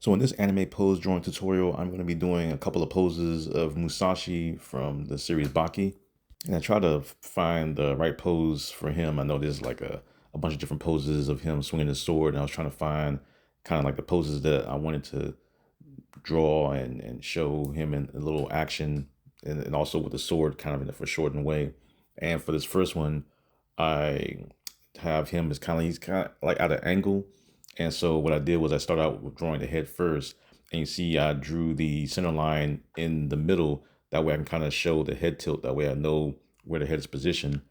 So in this anime pose drawing tutorial, I'm going to be doing a couple of poses of Musashi from the series Baki. And I try to find the right pose for him. I know there's like a bunch of different poses of him swinging his sword. And I was trying to find kind of like the poses that I wanted to draw and show him in a little action and also with the sword kind of in a foreshortened way. And for this first one, I have him as he's kind of like at an angle. And so what I did was I started out with drawing the head first. And you see I drew the center line in the middle. That way I can kind of show the head tilt. That way I know where the head is positioned.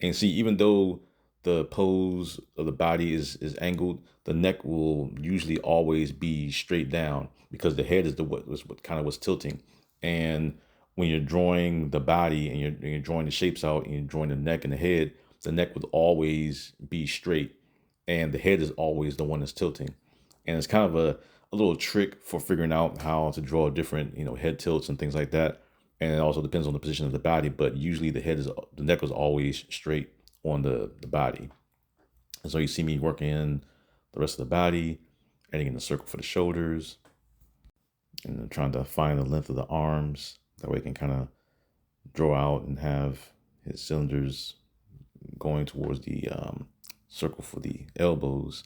And see, even though the pose of the body is angled, the neck will usually always be straight down because the head is what kind of was tilting. And when you're drawing the body and you're drawing the shapes out and you're drawing the neck and the neck would always be straight and the head is always the one that's tilting. And it's kind of a little trick for figuring out how to draw different, head tilts and things like that. And it also depends on the position of the body, but usually the neck is always straight on the body. And so you see me working in the rest of the body, adding in the circle for the shoulders, and then trying to find the length of the arms. That way I can kind of draw out and have his cylinders going towards the circle for the elbows.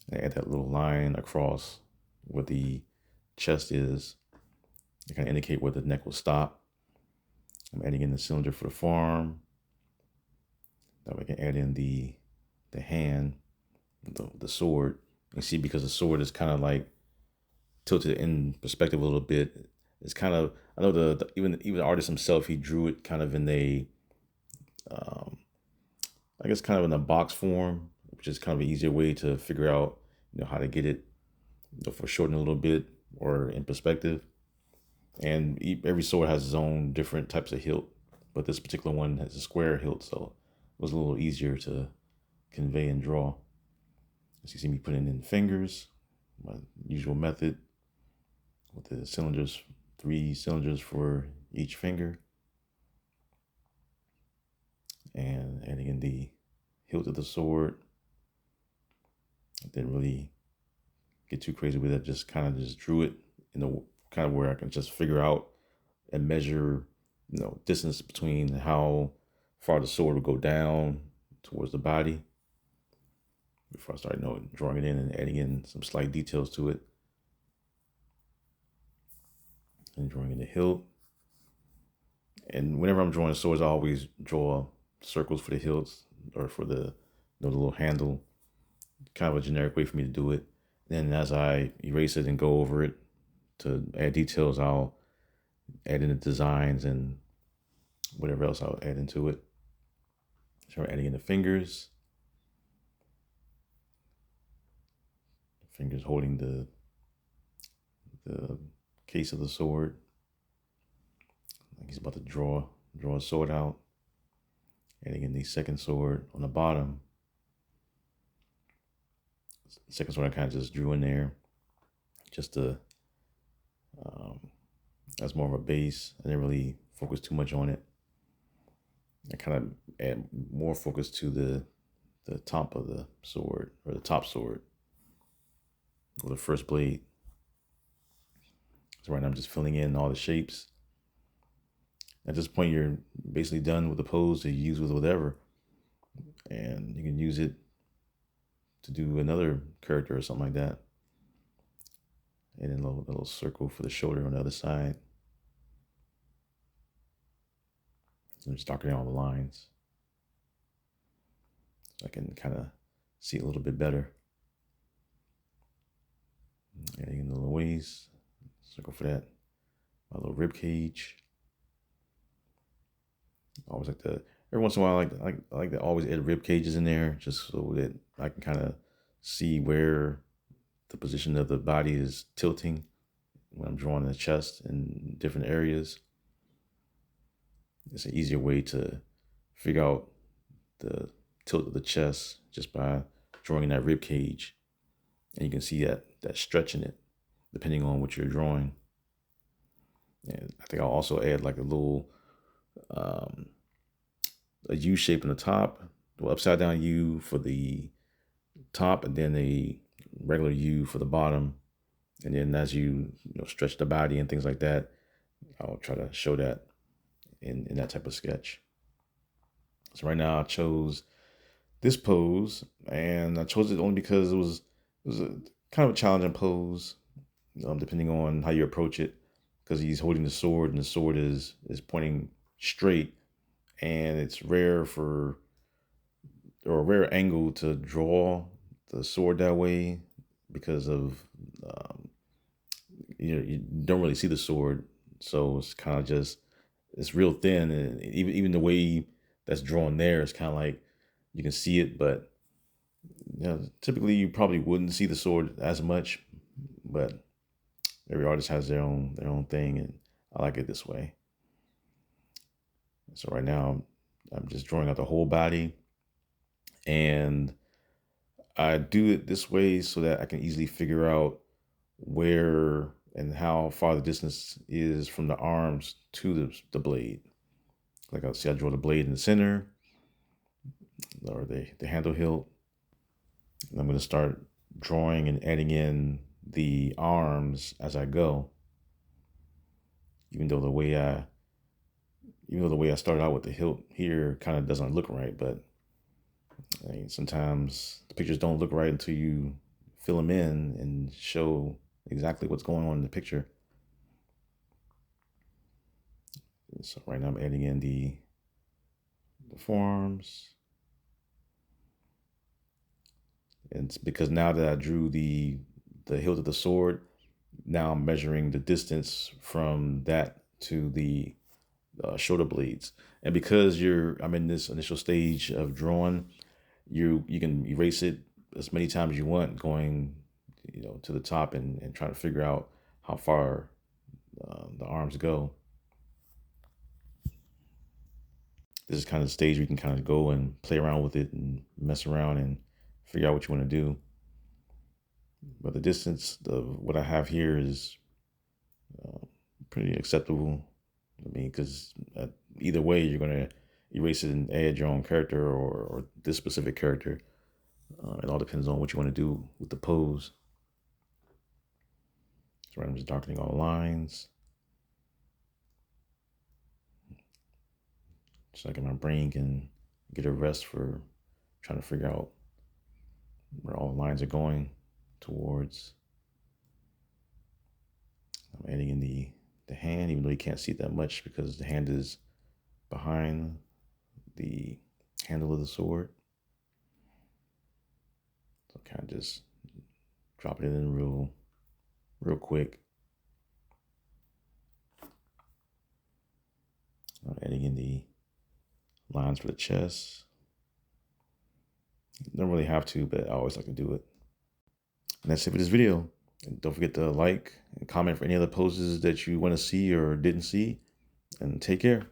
And add that little line across where the chest is to kind of indicate where the neck will stop. I'm adding in the cylinder for the forearm. That way I can add in the hand, the sword. You see, because the sword is kind of like tilted in perspective a little bit. It's kind of, I know even the artist himself, he drew it kind of in a, I guess kind of in a box form, which is kind of an easier way to figure out, how to get it, for shorten a little bit or in perspective. And every sword has its own different types of hilt, but this particular one has a square hilt, so it was a little easier to convey and draw. As you see me putting in fingers, my usual method with the cylinders, 3 cylinders for each finger, and adding in the hilt of the sword. I didn't really get too crazy with it, just kind of just drew it in a kind of where I can just figure out and measure, distance between how far the sword would go down towards the body before I start, drawing it in and adding in some slight details to it. And drawing in the hilt. And whenever I'm drawing swords, I always draw circles for the hilts or for the little handle. Kind of a generic way for me to do it. Then as I erase it and go over it to add details, I'll add in the designs and whatever else I'll add into it. So I'm adding in the fingers. Fingers holding the case of the sword. Like he's about to draw a sword out. Adding in the second sword on the bottom. The second sword I kind of just drew in there, just to as more of a base. I didn't really focus too much on it. I kind of add more focus to the top of the sword, or the top sword, or the first blade. So right now I'm just filling in all the shapes. At this point, you're basically done with the pose to use with whatever. And you can use it to do another character or something like that. And then a little circle for the shoulder on the other side. I'm just darkening all the lines so I can kind of see it a little bit better. Adding in the little waist, circle for that. My little rib cage. Always like to, every once in a while, I like to always add rib cages in there just so that I can kind of see where the position of the body is tilting when I'm drawing the chest in different areas. It's an easier way to figure out the tilt of the chest just by drawing that rib cage. And you can see that stretch in it, depending on what you're drawing. And I think I'll also add like a little a U shape in the top, the upside down U for the top, and then a regular U for the bottom. And then as you stretch the body and things like that, I'll try to show that in that type of sketch. So right now I chose this pose, and I chose it only because it was a kind of a challenging pose, depending on how you approach it, because he's holding the sword and the sword is pointing straight, and it's rare for or a rare angle to draw the sword that way because of um, you don't really see the sword, so it's kind of just it's real thin, and even the way that's drawn there is kind of like you can see it, but typically you probably wouldn't see the sword as much, but every artist has their own thing, and I like it this way. So right now I'm just drawing out the whole body, and I do it this way so that I can easily figure out where and how far the distance is from the arms to the blade. Like I see, I draw the blade in the center or the handle hilt. And I'm going to start drawing and adding in the arms as I go. Even though the way I started out with the hilt here kind of doesn't look right, but I mean, sometimes the pictures don't look right until you fill them in and show exactly what's going on in the picture. So right now I'm adding in the forearms. And it's because now that I drew the hilt of the sword, now I'm measuring the distance from that to the shoulder blades. And because I'm in this initial stage of drawing, you can erase it as many times as you want, going to the top and trying to figure out how far the arms go. This is kind of the stage where you can kind of go and play around with it and mess around and figure out what you want to do. But the distance of what I have here is pretty acceptable. I mean, because either way, you're going to erase it and add your own character or this specific character. It all depends on what you want to do with the pose. So I'm just darkening all lines. So like my brain can get a rest for trying to figure out where all the lines are going towards. I'm adding in the hand, even though you can't see it that much because the hand is behind the handle of the sword. So kind of just dropping it in real quick. I'm adding in the lines for the chest. Don't really have to, but I always like to do it. And that's it for this video. And don't forget to like and comment for any other poses that you want to see or didn't see. And take care.